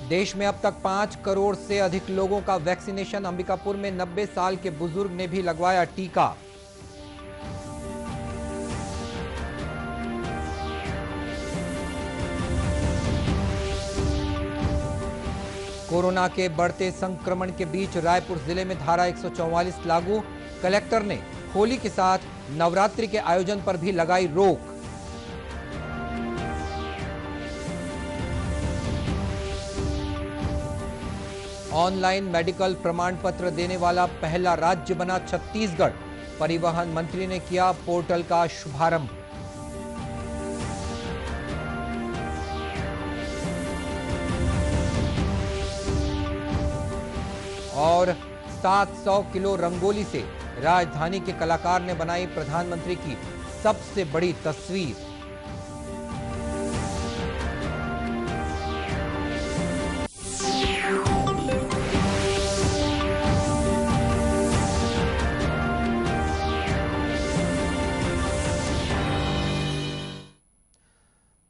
देश में अब तक 5 करोड़ से अधिक लोगों का वैक्सीनेशन। अंबिकापुर में 90 साल के बुजुर्ग ने भी लगवाया टीका। कोरोना के बढ़ते संक्रमण के बीच रायपुर जिले में धारा 144 लागू। कलेक्टर ने होली के साथ नवरात्रि के आयोजन पर भी लगाई रोक। ऑनलाइन मेडिकल प्रमाण पत्र देने वाला पहला राज्य बना छत्तीसगढ़। परिवहन मंत्री ने किया पोर्टल का शुभारंभ। और 700 किलो रंगोली से राजधानी के कलाकार ने बनाई प्रधानमंत्री की सबसे बड़ी तस्वीर।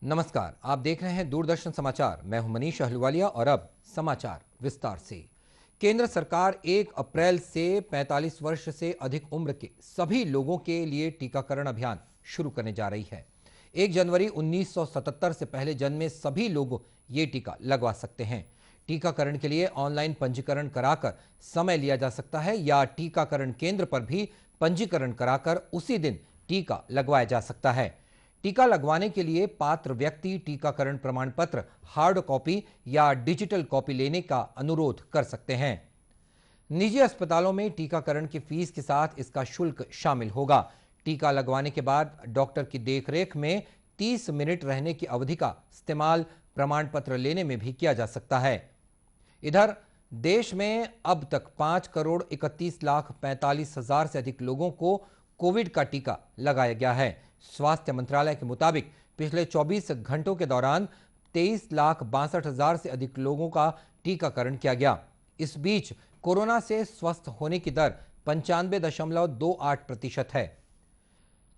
नमस्कार, आप देख रहे हैं दूरदर्शन समाचार। मैं हूं मनीष अहलुवालिया और अब समाचार विस्तार से। केंद्र सरकार 1 अप्रैल से 45 वर्ष से अधिक उम्र के सभी लोगों के लिए टीकाकरण अभियान शुरू करने जा रही है। 1 जनवरी 1977 से पहले जन्मे सभी लोग ये टीका लगवा सकते हैं। टीकाकरण के लिए ऑनलाइन पंजीकरण कराकर समय लिया जा सकता है या टीकाकरण केंद्र पर भी पंजीकरण कराकर उसी दिन टीका लगवाया जा सकता है। टीका लगवाने के लिए पात्र व्यक्ति टीकाकरण प्रमाण पत्र हार्ड कॉपी या डिजिटल कॉपी लेने का अनुरोध कर सकते हैं। निजी अस्पतालों में टीकाकरण की फीस के साथ इसका शुल्क शामिल होगा। टीका लगवाने के बाद डॉक्टर की देखरेख में 30 मिनट रहने की अवधि का इस्तेमाल प्रमाण पत्र लेने में भी किया जा सकता है। इधर देश में अब तक 5 करोड़ 31 लाख 45 हजार से अधिक लोगों को कोविड का टीका लगाया गया है। स्वास्थ्य मंत्रालय के मुताबिक पिछले 24 घंटों के दौरान 23 लाख 62 हजार से अधिक लोगों का टीकाकरण किया गया। इस बीच कोरोना से स्वस्थ होने की दर 95.28% है।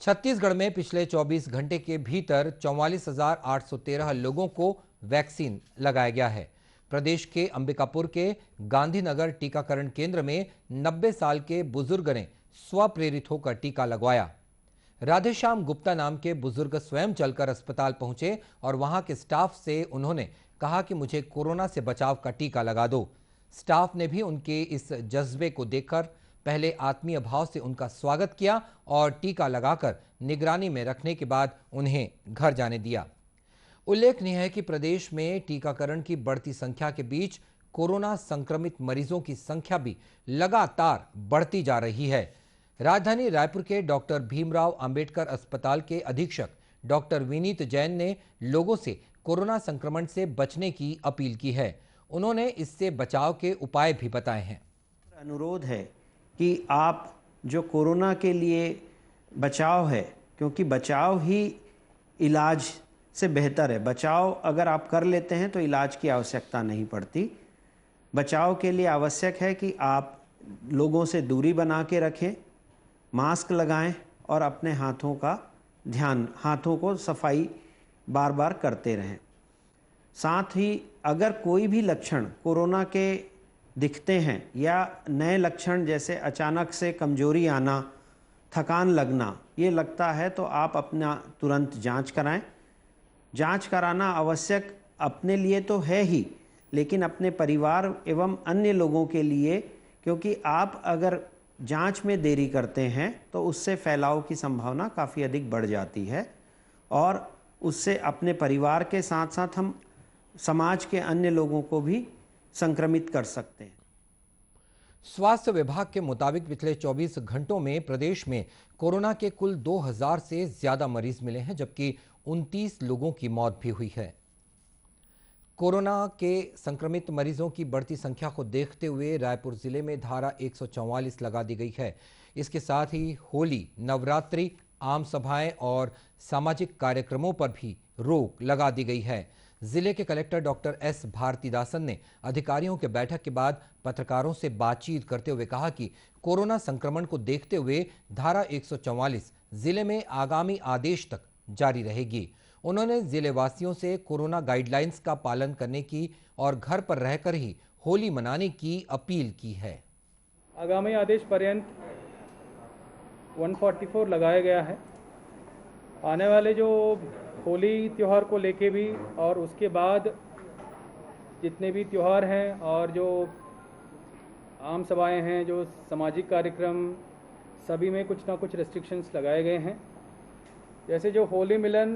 छत्तीसगढ़ में पिछले 24 घंटे के भीतर 44,813 लोगों को वैक्सीन लगाया गया है। प्रदेश के अंबिकापुर के गांधीनगर टीकाकरण केंद्र में 90 साल के बुजुर्ग ने स्वप्रेरित होकर टीका लगवाया। राधेश्याम गुप्ता नाम के बुजुर्ग स्वयं चलकर अस्पताल पहुंचे और वहां के स्टाफ से उन्होंने कहा कि मुझे कोरोना से बचाव का टीका लगा दो। स्टाफ ने भी उनके इस जज्बे को देखकर पहले आत्मीय भाव से उनका स्वागत किया और टीका लगाकर निगरानी में रखने के बाद उन्हें घर जाने दिया। उल्लेखनीय है कि प्रदेश में टीकाकरण की बढ़ती संख्या के बीच कोरोना संक्रमित मरीजों की संख्या भी लगातार बढ़ती जा रही है। राजधानी रायपुर के डॉक्टर भीमराव अंबेडकर अस्पताल के अधीक्षक डॉक्टर विनीत जैन ने लोगों से कोरोना संक्रमण से बचने की अपील की है। उन्होंने इससे बचाव के उपाय भी बताए हैं। अनुरोध है कि आप जो कोरोना के लिए बचाव है, क्योंकि बचाव ही इलाज से बेहतर है। बचाव अगर आप कर लेते हैं तो इलाज की आवश्यकता नहीं पड़ती। बचाव के लिए आवश्यक है कि आप लोगों से दूरी बना के रखें, मास्क लगाएं और अपने हाथों को सफाई बार बार करते रहें। साथ ही अगर कोई भी लक्षण कोरोना के दिखते हैं या नए लक्षण जैसे अचानक से कमजोरी आना, थकान लगना ये लगता है तो आप अपना तुरंत जांच कराएं। जांच कराना आवश्यक अपने लिए तो है ही, लेकिन अपने परिवार एवं अन्य लोगों के लिए, क्योंकि आप अगर जांच में देरी करते हैं तो उससे फैलाव की संभावना काफ़ी अधिक बढ़ जाती है और उससे अपने परिवार के साथ साथ हम समाज के अन्य लोगों को भी संक्रमित कर सकते हैं। स्वास्थ्य विभाग के मुताबिक पिछले 24 घंटों में प्रदेश में कोरोना के कुल 2000 से ज्यादा मरीज मिले हैं, जबकि 29 लोगों की मौत भी हुई है। कोरोना के संक्रमित मरीजों की बढ़ती संख्या को देखते हुए रायपुर जिले में धारा 144 लगा दी गई है। इसके साथ ही होली, नवरात्रि, आम सभाएं और सामाजिक कार्यक्रमों पर भी रोक लगा दी गई है। जिले के कलेक्टर डॉक्टर एस भारतीदासन ने अधिकारियों के बैठक के बाद पत्रकारों से बातचीत करते हुए कहा कि कोरोना संक्रमण को देखते हुए धारा 144 जिले में आगामी आदेश तक जारी रहेगी। उन्होंने जिले वासियों से कोरोना गाइडलाइंस का पालन करने की और घर पर रहकर ही होली मनाने की अपील की है। आगामी आदेश पर्यंत 144 लगाया गया है। आने वाले जो होली त्यौहार को लेके भी और उसके बाद जितने भी त्यौहार हैं और जो आम सभाएं हैं, जो सामाजिक कार्यक्रम, सभी में कुछ ना कुछ रेस्ट्रिक्शंस लगाए गए हैं। जैसे जो होली मिलन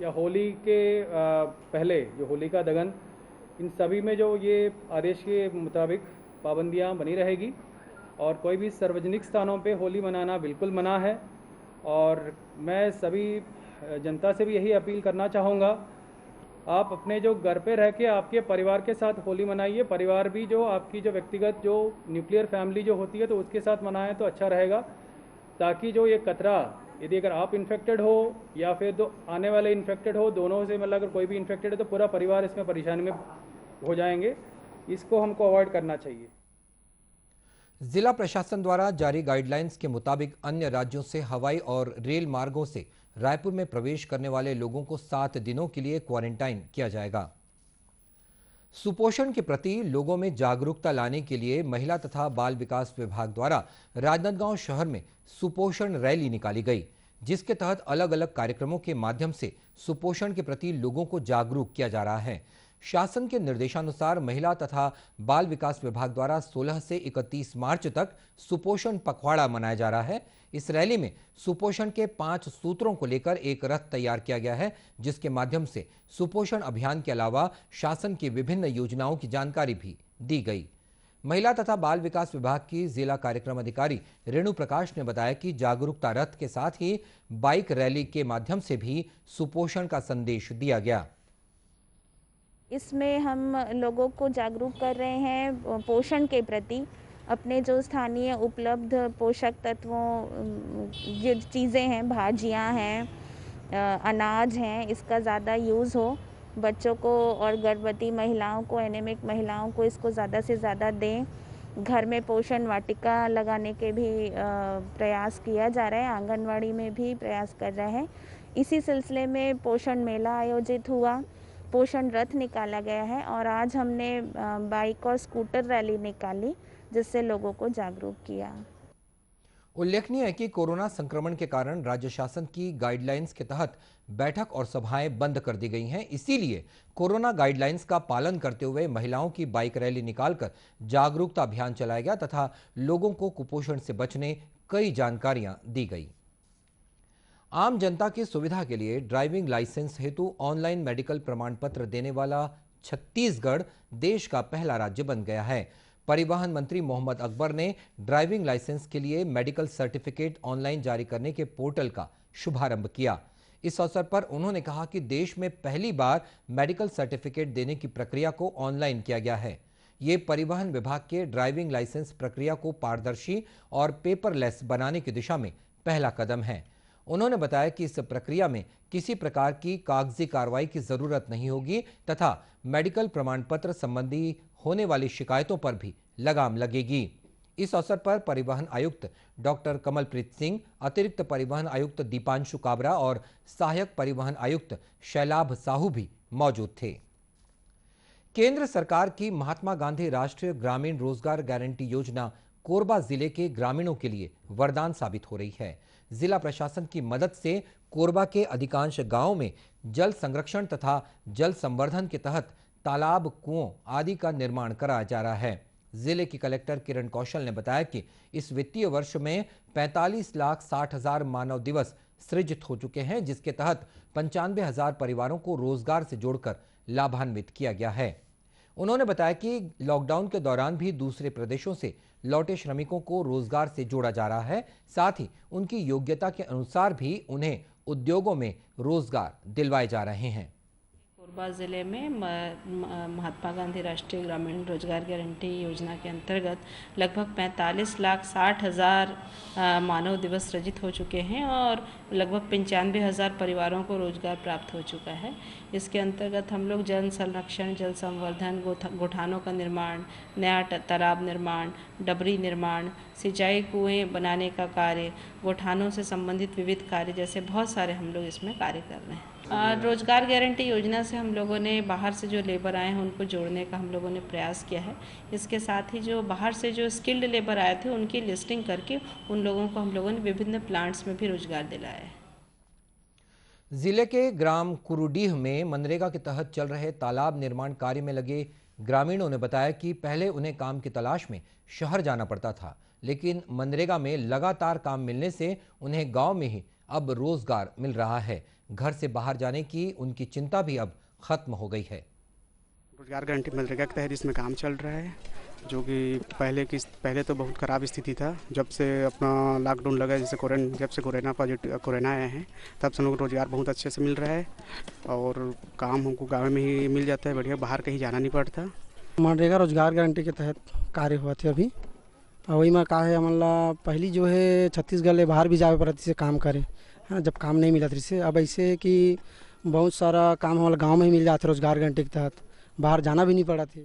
या होली के पहले जो होलिका दहन, इन सभी में जो ये आदेश के मुताबिक पाबंदियां बनी रहेगी और कोई भी सार्वजनिक स्थानों पे होली मनाना बिल्कुल मना है। और मैं सभी जनता से भी यही अपील करना चाहूँगा, आप अपने जो घर पे रह के आपके परिवार के साथ होली मनाइए। परिवार भी जो आपकी जो व्यक्तिगत जो न्यूक्लियर फैमिली जो होती है तो उसके साथ मनाएं तो अच्छा रहेगा, ताकि जो ये खतरा, यदि अगर आप इन्फेक्टेड हो या फिर दो आने वाले इन्फेक्टेड हो, दोनों से मतलब अगर कोई भी इन्फेक्टेड है तो पूरा परिवार इसमें परेशानी में हो जाएंगे। इसको हमको अवॉइड करना चाहिए। जिला प्रशासन द्वारा जारी गाइडलाइंस के मुताबिक अन्य राज्यों से हवाई और रेल मार्गों से रायपुर में प्रवेश करने वाले लोगों को 7 दिनों के लिए क्वारंटाइन किया जाएगा। सुपोषण के प्रति लोगों में जागरूकता लाने के लिए महिला तथा बाल विकास विभाग द्वारा राजनांदगांव शहर में सुपोषण रैली निकाली गई, जिसके तहत अलग अलग कार्यक्रमों के माध्यम से सुपोषण के प्रति लोगों को जागरूक किया जा रहा है। शासन के निर्देशानुसार महिला तथा बाल विकास विभाग द्वारा 16 से 31 मार्च तक सुपोषण पखवाड़ा मनाया जा रहा है। इस रैली में सुपोषण के 5 सूत्रों को लेकर एक रथ तैयार किया गया है, जिसके माध्यम से सुपोषण अभियान के अलावा शासन की विभिन्न योजनाओं की जानकारी भी दी गई। महिला तथा बाल विकास विभाग की जिला कार्यक्रम अधिकारी रेणु प्रकाश ने बताया कि जागरूकता रथ के साथ ही बाइक रैली के माध्यम से भी सुपोषण का संदेश दिया गया। इसमें हम लोगों को जागरूक कर रहे हैं पोषण के प्रति। अपने जो स्थानीय उपलब्ध पोषक तत्वों जो चीज़ें हैं, भाजियां हैं, अनाज हैं, इसका ज़्यादा यूज़ हो। बच्चों को और गर्भवती महिलाओं को, एनीमिक महिलाओं को इसको ज़्यादा से ज़्यादा दें। घर में पोषण वाटिका लगाने के भी प्रयास किया जा रहा है, आंगनवाड़ी में भी प्रयास कर रहे हैं। इसी सिलसिले में पोषण मेला आयोजित हुआ, पोषण रथ निकाला गया है और आज हमने बाइक और स्कूटर रैली निकाली, जिससे लोगों को जागरूक किया। उल्लेखनीय है कि कोरोना संक्रमण के कारण राज्य शासन की गाइडलाइंस के तहत बैठक और सभाएं बंद कर दी गई हैं। इसीलिए कोरोना गाइडलाइंस का पालन करते हुए महिलाओं की बाइक रैली निकालकर जागरूकता अभियान चलाया गया तथा लोगों को कुपोषण से बचने कई जानकारियां दी गई। आम जनता की सुविधा के लिए ड्राइविंग लाइसेंस हेतु ऑनलाइन मेडिकल प्रमाण पत्र देने वाला छत्तीसगढ़ देश का पहला राज्य बन गया है। परिवहन मंत्री मोहम्मद अकबर ने ड्राइविंग लाइसेंस के लिए मेडिकल सर्टिफिकेट ऑनलाइन जारी करने के पोर्टल का शुभारंभ किया। इस अवसर पर उन्होंने कहा कि देश में पहली बार मेडिकल सर्टिफिकेट देने की प्रक्रिया को ऑनलाइन किया गया है। ये परिवहन विभाग के ड्राइविंग लाइसेंस प्रक्रिया को पारदर्शी और पेपरलेस बनाने की दिशा में पहला कदम है। उन्होंने बताया कि इस प्रक्रिया में किसी प्रकार की कागजी कार्रवाई की जरूरत नहीं होगी तथा मेडिकल प्रमाण पत्र संबंधी होने वाली शिकायतों पर भी लगाम लगेगी। इस अवसर पर परिवहन आयुक्त डॉक्टर कमलप्रीत सिंह, अतिरिक्त परिवहन आयुक्त दीपांशु काबरा और सहायक परिवहन आयुक्त शैलाभ साहू भी मौजूद थे। केंद्र सरकार की महात्मा गांधी राष्ट्रीय ग्रामीण रोजगार गारंटी योजना कोरबा जिले के ग्रामीणों के लिए वरदान साबित हो रही है। जिला प्रशासन की मदद से कोरबा के अधिकांश गांवों में जल संरक्षण तथा जल संवर्धन के तहत तालाब, कुओं आदि का निर्माण कराया जा रहा है। जिले की कलेक्टर किरण कौशल ने बताया कि इस वित्तीय वर्ष में 45,60,000 मानव दिवस सृजित हो चुके हैं, जिसके तहत 95,000 परिवारों को रोजगार से जोड़कर लाभान्वित किया गया है। उन्होंने बताया कि लॉकडाउन के दौरान भी दूसरे प्रदेशों से लौटे श्रमिकों को रोजगार से जोड़ा जा रहा है, साथ ही उनकी योग्यता के अनुसार भी उन्हें उद्योगों में रोजगार दिलवाए जा रहे हैं। कोरबा ज़िले में महात्मा गांधी राष्ट्रीय ग्रामीण रोजगार गारंटी योजना के अंतर्गत लगभग 45,60,000 मानव दिवस सृजित हो चुके हैं और लगभग 95,000 परिवारों को रोजगार प्राप्त हो चुका है। इसके अंतर्गत हम लोग जल संरक्षण, जल संवर्धन, गोठानों का निर्माण, नया तालाब निर्माण, डबरी निर्माण, सिंचाई कुएं बनाने का कार्य, गोठानों से संबंधित विविध कार्य जैसे बहुत सारे हम लोग इसमें कार्य कर रहे हैं। रोजगार गारंटी योजना से हम लोगों ने बाहर से जो लेबर आए हैं उनको जोड़ने का हम लोगों ने प्रयास किया है। इसके साथ ही जो बाहर से जो स्किल्ड लेबर आए थे उनकी लिस्टिंग करके उन लोगों को हम लोगों ने विभिन्न प्लांट्स में भी रोजगार दिलाया है। जिले के ग्राम कुरुडीह में मनरेगा के तहत चल रहे तालाब निर्माण कार्य में लगे ग्रामीणों ने बताया कि पहले उन्हें काम की तलाश में शहर जाना पड़ता था, लेकिन मनरेगा में लगातार काम मिलने से उन्हें गांव में ही अब रोजगार मिल रहा है। घर से बाहर जाने की उनकी चिंता भी अब खत्म हो गई है। रोजगार गारंटी मनरेगा के तहत इसमें काम चल रहा है, जो कि पहले तो बहुत ख़राब स्थिति था। जब से अपना लॉकडाउन लगा, जैसे जब से कोरोना आए हैं, तब से हम लोग को रोज़गार बहुत अच्छे से मिल रहा है और काम हमको गाँव में ही मिल जाता है बढ़िया, बाहर कहीं जाना नहीं पड़ता। मनरेगा रोजगार गारंटी के तहत कार्य हुआ थे अभी, और वही में कहा है मतलब पहली जो है छत्तीसगढ़ ले बाहर भी जावे पड़ती से काम करे, हाँ, जब काम नहीं मिला से अब ऐसे कि बहुत सारा काम हमारे गाँव में ही मिल जाता है रोजगार गारंटी के तहत, बाहर जाना भी नहीं पड़ा थे।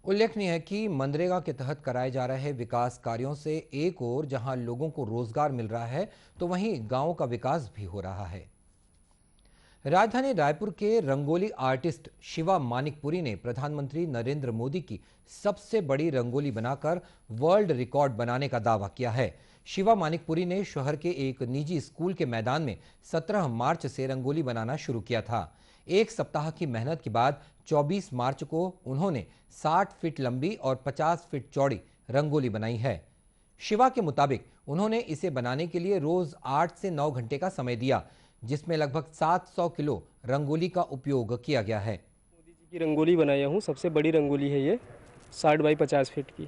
उल्लेखनीय है कि मनरेगा के तहत कराए जा रहे विकास कार्यों से एक ओर जहां लोगों को रोजगार मिल रहा है तो वहीं गांवों का विकास भी हो रहा है। राजधानी रायपुर के रंगोली आर्टिस्ट शिवा मानिकपुरी ने प्रधानमंत्री नरेंद्र मोदी की सबसे बड़ी रंगोली बनाकर वर्ल्ड रिकॉर्ड बनाने का दावा किया है। शिवा मानिकपुरी ने शहर के एक निजी स्कूल के मैदान में 17 मार्च से रंगोली बनाना शुरू किया था। एक सप्ताह की मेहनत के बाद 24 मार्च को उन्होंने 60 फीट लंबी और 50 फीट चौड़ी रंगोली बनाई है। शिवा के मुताबिक उन्होंने इसे बनाने के लिए रोज 8 से 9 घंटे का समय दिया, जिसमें लगभग 700 किलो रंगोली का उपयोग किया गया है। मोदी जी की रंगोली बनाया हूँ, सबसे बड़ी रंगोली है ये 60 बाई 50 फीट की,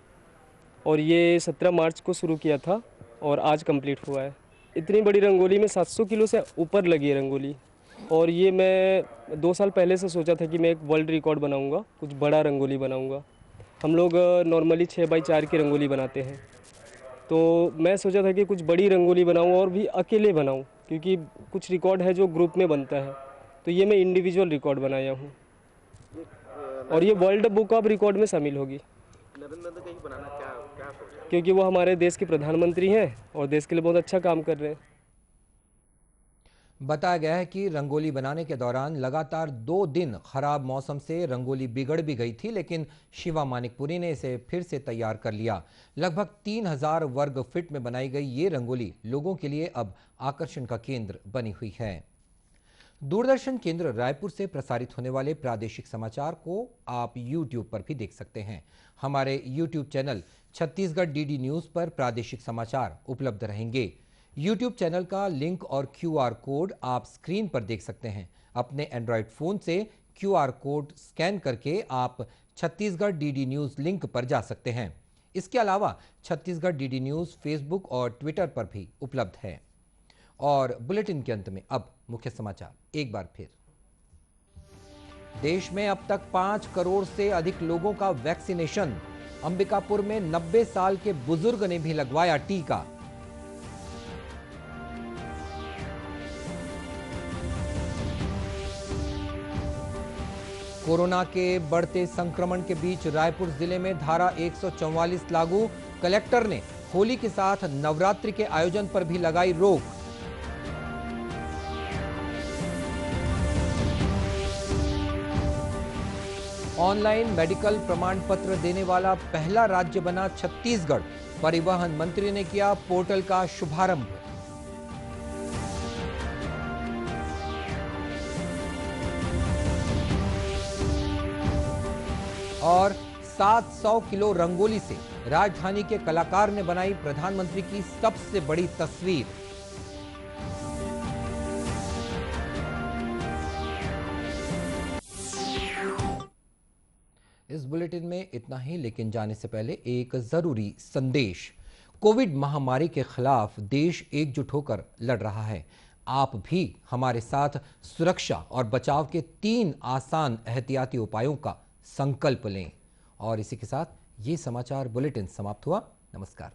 और ये 17 मार्च को शुरू किया था और आज कंप्लीट हुआ है। इतनी बड़ी रंगोली में 700 किलो से ऊपर लगी है रंगोली, और ये मैं 2 साल पहले से सोचा था कि मैं एक वर्ल्ड रिकॉर्ड बनाऊंगा, कुछ बड़ा रंगोली बनाऊंगा। हम लोग नॉर्मली 6 बाई 4 की रंगोली बनाते हैं, तो मैं सोचा था कि कुछ बड़ी रंगोली बनाऊं और भी अकेले बनाऊं, क्योंकि कुछ रिकॉर्ड है जो ग्रुप में बनता है, तो ये मैं इंडिविजुअल रिकॉर्ड बनाया हूँ और ये वर्ल्ड बुक ऑफ रिकॉर्ड में शामिल होगी। क्योंकि वो हमारे देश के प्रधानमंत्री हैं और देश के लिए बहुत अच्छा काम कर रहे हैं। बताया गया है कि रंगोली बनाने के दौरान लगातार 2 दिन खराब मौसम से रंगोली बिगड़ भी गई थी, लेकिन शिवा मानिकपुरी ने इसे फिर से तैयार कर लिया। लगभग 3000 वर्ग फीट में बनाई गई ये रंगोली लोगों के लिए अब आकर्षण का केंद्र बनी हुई है। दूरदर्शन केंद्र रायपुर से प्रसारित होने वाले प्रादेशिक समाचार को आप YouTube पर भी देख सकते हैं। हमारे YouTube channel Chhattisgarh DD news पर प्रादेशिक समाचार उपलब्ध रहेंगे। YouTube चैनल का लिंक और QR कोड आप स्क्रीन पर देख सकते हैं। अपने एंड्रॉयड फोन से QR कोड स्कैन करके आप छत्तीसगढ़ DD न्यूज लिंक पर जा सकते हैं। इसके अलावा छत्तीसगढ़ DD न्यूज फेसबुक और ट्विटर पर भी उपलब्ध है। और बुलेटिन के अंत में अब मुख्य समाचार एक बार फिर। देश में अब तक 5 करोड़ से अधिक लोगों का वैक्सीनेशन। अंबिकापुर में 90 साल के बुजुर्ग ने भी लगवाया टीका। कोरोना के बढ़ते संक्रमण के बीच रायपुर जिले में धारा 144 लागू। कलेक्टर ने होली के साथ नवरात्रि के आयोजन पर भी लगाई रोक। ऑनलाइन मेडिकल प्रमाण पत्र देने वाला पहला राज्य बना छत्तीसगढ़। परिवहन मंत्री ने किया पोर्टल का शुभारंभ। और 700 किलो रंगोली से राजधानी के कलाकार ने बनाई प्रधानमंत्री की सबसे बड़ी तस्वीर। इस बुलेटिन में इतना ही, लेकिन जाने से पहले एक जरूरी संदेश। कोविड महामारी के खिलाफ देश एकजुट होकर लड़ रहा है। आप भी हमारे साथ सुरक्षा और बचाव के 3 आसान एहतियाती उपायों का संकल्प लें। और इसी के साथ ये समाचार बुलेटिन समाप्त हुआ। नमस्कार।